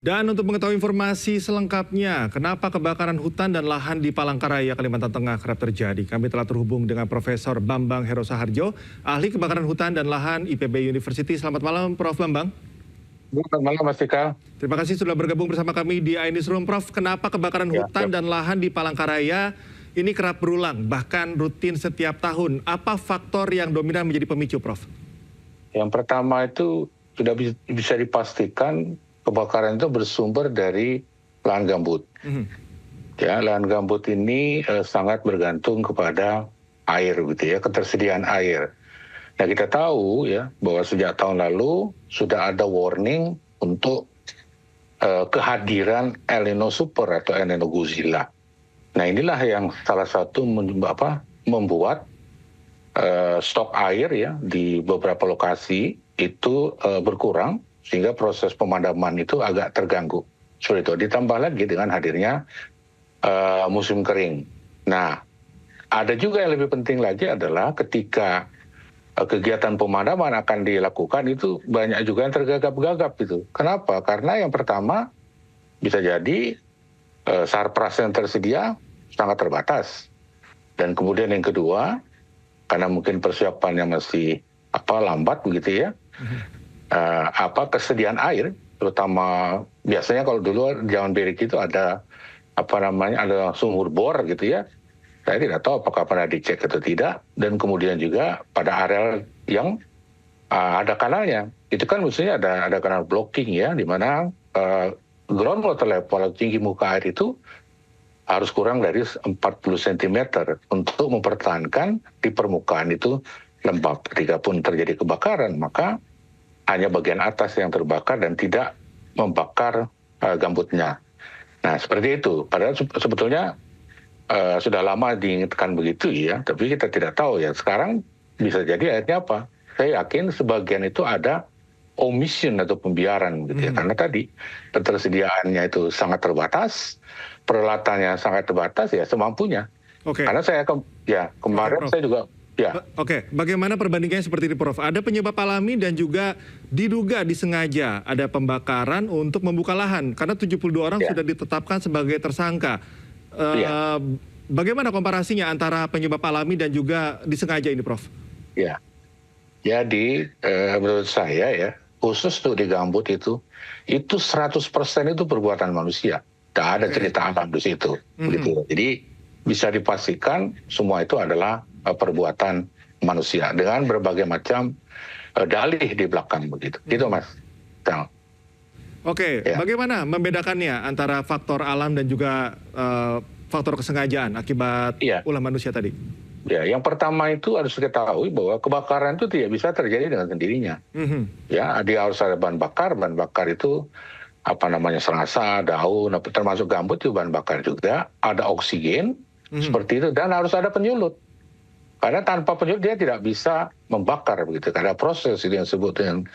Dan untuk mengetahui informasi selengkapnya, kenapa kebakaran hutan dan lahan di Palangkaraya, Kalimantan Tengah kerap terjadi, kami telah terhubung dengan Profesor Bambang Herosaharjo, ahli kebakaran hutan dan lahan IPB University. Selamat malam, Prof. Bambang. Selamat malam, Mas Fikal. Terima kasih sudah bergabung bersama kami di iNewsroom. Prof, kenapa kebakaran hutan dan lahan di Palangkaraya ini kerap berulang, bahkan rutin setiap tahun? Apa faktor yang dominan menjadi pemicu, Prof? Yang pertama itu sudah bisa dipastikan kebakaran itu bersumber dari lahan gambut. Ya, lahan gambut ini sangat bergantung kepada air, gitu ya, ketersediaan air. Nah, kita tahu ya bahwa sejak tahun lalu sudah ada warning untuk kehadiran El Nino Super atau El Nino Godzilla. Nah, inilah yang salah satu membuat stok air ya di beberapa lokasi itu berkurang, sehingga proses pemadaman itu agak terganggu. Seperti itu. Ditambah lagi dengan hadirnya musim kering. Nah, ada juga yang lebih penting lagi adalah ketika kegiatan pemadaman akan dilakukan itu banyak juga yang tergagap-gagap itu. Kenapa? Karena yang pertama bisa jadi sarpras yang tersedia sangat terbatas. Dan kemudian yang kedua, karena mungkin persiapannya masih lambat begitu ya, kesediaan air, terutama biasanya kalau dulu zaman Berik itu ada ada sumur bor gitu ya. Saya tidak tahu apakah pernah dicek atau tidak. Dan kemudian juga pada areal yang ada kanalnya, itu kan mestinya ada kanal blocking ya, di mana ground water level atau tinggi muka air itu harus kurang dari 40 cm untuk mempertahankan di permukaan itu lembab. Ketika pun terjadi kebakaran, maka hanya bagian atas yang terbakar dan tidak membakar gambutnya. Nah, seperti itu. Padahal sebetulnya sudah lama diingatkan begitu ya, tapi kita tidak tahu ya. Sekarang bisa jadi akhirnya apa? Saya yakin sebagian itu ada omission atau pembiaran gitu ya, karena tadi ketersediaannya itu sangat terbatas, peralatannya sangat terbatas ya, semampunya. Karena saya kemarin saya juga bagaimana perbandingannya seperti ini, Prof? Ada penyebab alami dan juga diduga disengaja ada pembakaran untuk membuka lahan, karena 72 orang sudah ditetapkan sebagai tersangka. Bagaimana komparasinya antara penyebab alami dan juga disengaja ini, Prof? Ya, jadi menurut saya ya, khusus untuk di gambut itu 100% itu perbuatan manusia. Tidak ada cerita alam di situ. Begitu. Jadi bisa dipastikan semua itu adalah perbuatan manusia dengan berbagai macam dalih di belakang begitu. Gitu, Mas. Bagaimana membedakannya antara faktor alam dan juga faktor kesengajaan akibat ulah manusia tadi? Ya, yang pertama itu harus kita ketahui bahwa kebakaran itu tidak bisa terjadi dengan sendirinya. Ya, dia harus ada bahan bakar itu serasa, daun, termasuk gambut itu bahan bakar juga, ada oksigen seperti itu, dan harus ada penyulut. Karena tanpa penyulut dia tidak bisa membakar begitu. Karena proses itu yang disebut dengan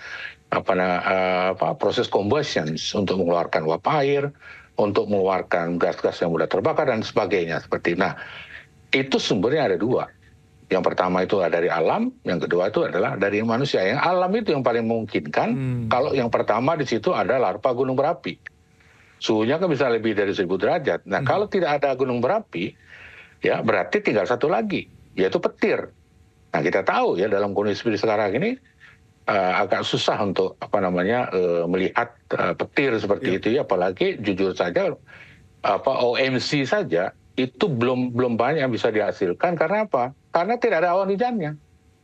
proses combustion untuk mengeluarkan uap air, untuk mengeluarkan gas-gas yang mudah terbakar dan sebagainya seperti. Nah, itu sumbernya ada dua. Yang pertama itu dari alam, yang kedua itu adalah dari manusia. Yang alam itu yang paling memungkinkan. Kalau yang pertama di situ ada larva gunung berapi. Suhunya kan bisa lebih dari 1000 derajat. Nah, kalau tidak ada gunung berapi, ya berarti tinggal satu lagi, yaitu petir. Nah, kita tahu ya dalam kondisi seperti sekarang ini agak susah untuk melihat petir seperti itu ya, apalagi jujur saja OMC saja itu belum banyak yang bisa dihasilkan. Karena apa? Karena tidak ada awan hujannya.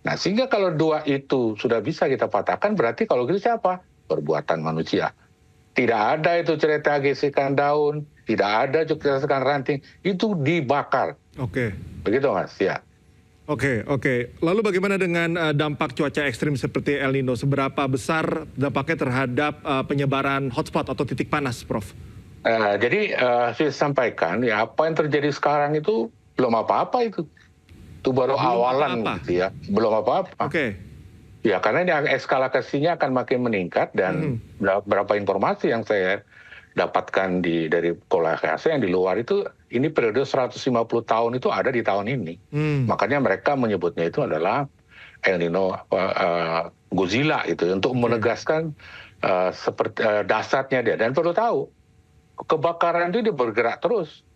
Nah, sehingga kalau dua itu sudah bisa kita patahkan, berarti kalau gitu siapa? Perbuatan manusia. Tidak ada itu cerita gesekan daun, tidak ada gesekan ranting, itu dibakar. Begitu, Mas, ya. Lalu bagaimana dengan dampak cuaca ekstrim seperti El Nino? Seberapa besar dampaknya terhadap penyebaran hotspot atau titik panas, Prof? Jadi saya sampaikan ya, apa yang terjadi sekarang itu belum apa-apa itu. Itu baru awalan gitu ya, belum apa-apa. Ya, karena ini eskalasinya akan makin meningkat, dan beberapa informasi yang saya dapatkan dari kolekasi yang di luar itu, ini periode 150 tahun itu ada di tahun ini. Makanya mereka menyebutnya itu adalah El Nino Godzilla itu, untuk menegaskan seperti dasarnya dia. Dan perlu tahu, kebakaran itu dia bergerak terus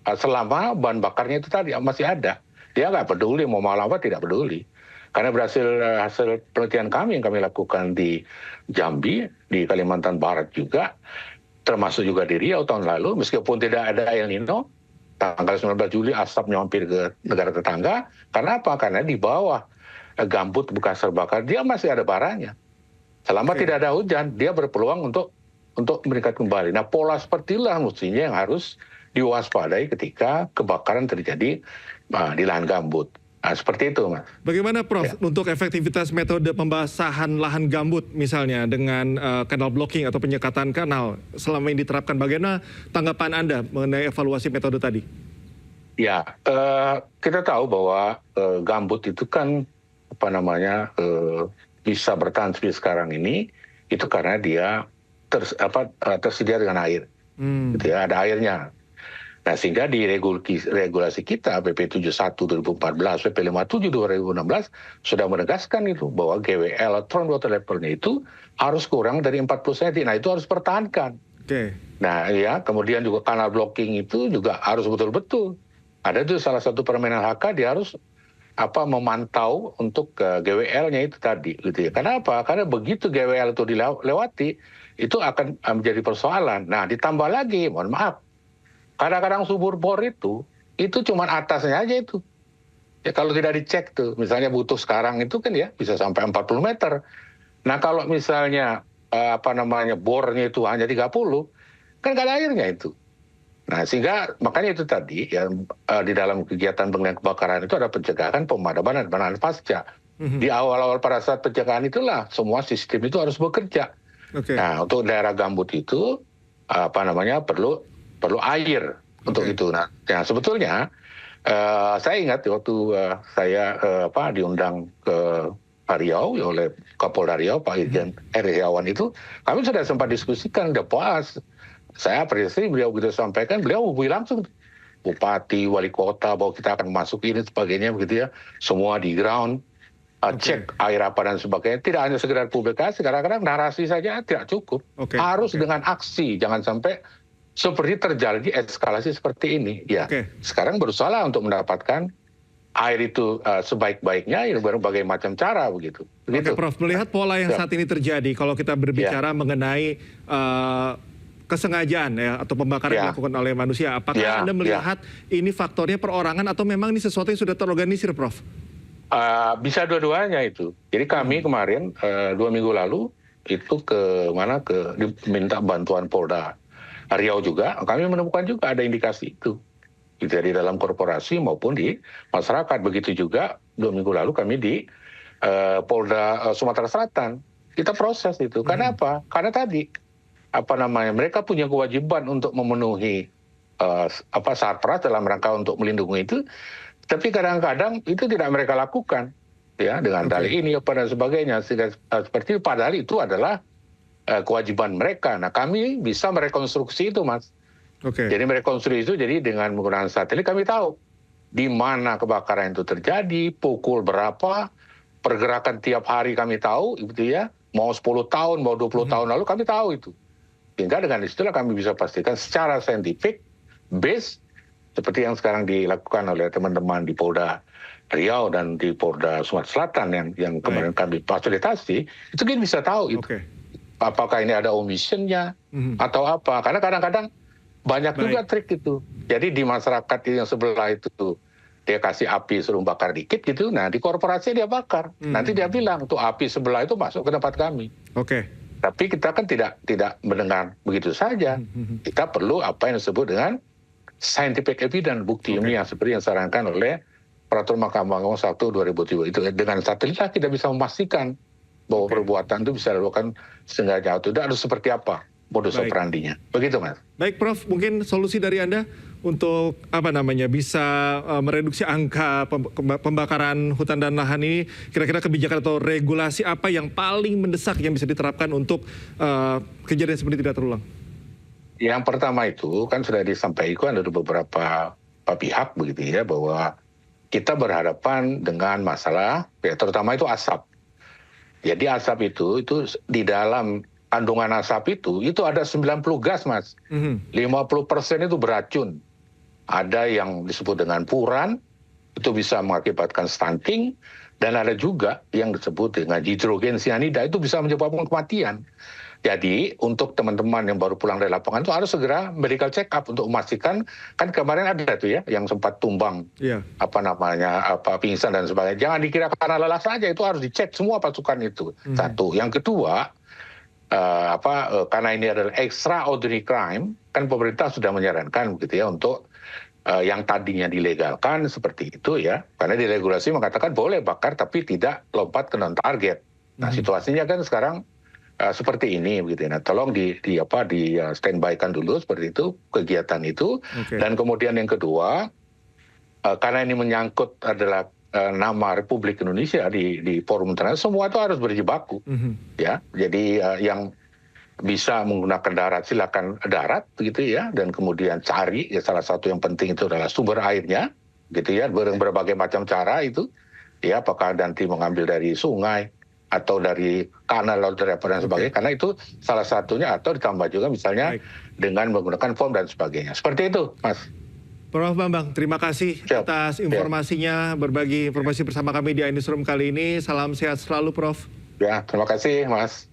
selama bahan bakarnya itu tadi masih ada. Dia nggak peduli mau malam apa, tidak peduli. Karena hasil penelitian kami yang kami lakukan di Jambi, di Kalimantan Barat juga, termasuk juga di Riau tahun lalu, meskipun tidak ada El Nino, tanggal 19 Juli asapnya hampir ke negara tetangga. Karena apa? Karena di bawah gambut bekas terbakar, dia masih ada baranya. Selama tidak ada hujan, dia berpeluang untuk meningkat kembali. Nah, pola seperti itulah mestinya yang harus diwaspadai ketika kebakaran terjadi di lahan gambut. Nah, seperti itu, Mas. Bagaimana, Prof, untuk efektivitas metode pembasahan lahan gambut misalnya dengan kanal blocking atau penyekatan kanal selama ini diterapkan? Bagaimana tanggapan Anda mengenai evaluasi metode tadi? Ya, kita tahu bahwa gambut itu kan bisa bertahan seperti sekarang ini, itu karena dia tersedia dengan air. Gitu ya, ada airnya. Nah, sehingga di regulasi kita PP 71 2014, PP 57 2016 sudah menegaskan itu bahwa GWL ground water levelnya itu harus kurang dari 40 cm. Nah, itu harus pertahankan. Nah, ya, kemudian juga kanal blocking itu juga harus betul-betul. Ada itu salah satu permainan HK, dia harus memantau untuk GWL-nya itu tadi, gitu ya. Kenapa? Karena begitu GWL itu dilewati, itu akan menjadi persoalan. Nah, ditambah lagi, mohon maaf, kadang-kadang sumur bor itu cuma atasnya aja itu. Ya kalau tidak dicek tuh, misalnya butuh sekarang itu kan ya bisa sampai 40 meter. Nah, kalau misalnya bornya itu hanya 30, kan nggak ada airnya itu. Nah, sehingga makanya itu tadi ya, di dalam kegiatan pengendalian kebakaran itu ada pencegahan, pemadaman, dan penanganan pasca. Di awal-awal pada saat pencegahan itulah semua sistem itu harus bekerja. Nah, untuk daerah gambut itu perlu air untuk itu. Nah, ya, sebetulnya saya ingat waktu saya diundang ke Riau oleh Kapolda Riau, Pak Irjen Heriawan itu, kami sudah sempat diskusikan, udah puas. Saya apresiasi beliau begitu sampaikan, beliau hubungi langsung bupati, wali kota bahwa kita akan masuk ini sebagainya begitu ya. Semua di ground, cek air apa dan sebagainya. Tidak hanya sekedar publikasi, kadang-kadang narasi saja tidak cukup. Harus dengan aksi, jangan sampai seperti terjadi eskalasi seperti ini. Ya, sekarang berusaha untuk mendapatkan air itu sebaik-baiknya, ya berbagai macam cara begitu. Prof, melihat pola yang saat ini terjadi, kalau kita berbicara mengenai kesengajaan ya atau pembakaran yang dilakukan oleh manusia, apakah Anda melihat ini faktornya perorangan atau memang ini sesuatu yang sudah terorganisir, Prof? Bisa dua-duanya itu. Jadi kami kemarin 2 minggu lalu itu diminta bantuan Polda Riau juga, kami menemukan juga ada indikasi itu. Dari dalam korporasi maupun di masyarakat. Begitu juga 2 minggu lalu kami di Polda Sumatera Selatan. Kita proses itu. Karena apa? Karena tadi mereka punya kewajiban untuk memenuhi sarpras dalam rangka untuk melindungi itu, tapi kadang-kadang itu tidak mereka lakukan ya dengan dalih ini dan sebagainya. Seperti padahal itu adalah kewajiban mereka. Nah, kami bisa merekonstruksi itu, Mas. Jadi merekonstruksi itu jadi dengan menggunakan satelit kami tahu di mana kebakaran itu terjadi, pukul berapa, pergerakan tiap hari kami tahu gitu ya. Mau 10 tahun, mau 20 tahun lalu kami tahu itu. Sehingga dengan disitulah kami bisa pastikan secara saintifik, base, seperti yang sekarang dilakukan oleh teman-teman di Polda Riau dan di Polda Sumatera Selatan yang kemarin kami fasilitasi, itu kita bisa tahu itu. Apakah ini ada omissionnya atau apa. Karena kadang-kadang banyak juga trik itu. Jadi di masyarakat yang sebelah itu, dia kasih api suruh bakar dikit gitu, nah di korporasi dia bakar. Nanti dia bilang, tuh api sebelah itu masuk ke tempat kami. Tapi kita kan tidak mendengar begitu saja. Kita perlu apa yang disebut dengan scientific evidence, bukti ilmiah seperti yang disarankan oleh Peraturan Mahkamah Agung 1 2003. Itu dengan satelit kita bisa memastikan bahwa perbuatan itu bisa dilakukan sengaja atau tidak, harus seperti apa modus operandinya. Begitu, Mas. Baik, Prof, mungkin solusi dari Anda untuk bisa mereduksi angka pembakaran hutan dan lahan ini, kira-kira kebijakan atau regulasi apa yang paling mendesak yang bisa diterapkan untuk kejadian seperti tidak terulang? Yang pertama itu kan sudah disampaikan dari beberapa pihak begitu ya, bahwa kita berhadapan dengan masalah terutama itu asap. Jadi asap itu di dalam kandungan asap itu ada 90 gas, Mas. 50% itu beracun. Ada yang disebut dengan puran, itu bisa mengakibatkan stunting, dan ada juga yang disebut dengan hidrogen cyanida, itu bisa menyebabkan kematian. Jadi untuk teman-teman yang baru pulang dari lapangan itu harus segera medical check up untuk memastikan, kan kemarin ada tuh ya yang sempat tumbang, pingsan dan sebagainya. Jangan dikira karena lelah saja, itu harus dicek semua pasukan itu. Satu. Yang kedua, karena ini adalah extraordinary crime, kan pemerintah sudah menyarankan begitu ya untuk yang tadinya dilegalkan seperti itu ya, karena di regulasi mengatakan boleh bakar tapi tidak lompat ke non target. Nah situasinya kan sekarang seperti ini begitu ya. Nah, tolong di standby-kan dulu seperti itu kegiatan itu. Dan kemudian yang kedua, karena ini menyangkut adalah nama Republik Indonesia di forum internasional, semua itu harus berjibaku ya. Jadi yang bisa menggunakan darat silakan darat gitu ya, dan kemudian cari ya, salah satu yang penting itu adalah sumber airnya gitu ya, berbagai macam cara itu ya, apakah nanti mengambil dari sungai atau dari kanal laut dan sebagainya, karena itu salah satunya, atau ditambah juga misalnya dengan menggunakan foam dan sebagainya. Seperti itu, Mas. Prof. Bambang, terima kasih atas informasinya, berbagi informasi bersama kami di iNewsroom kali ini. Salam sehat selalu, Prof. Ya, terima kasih, Mas.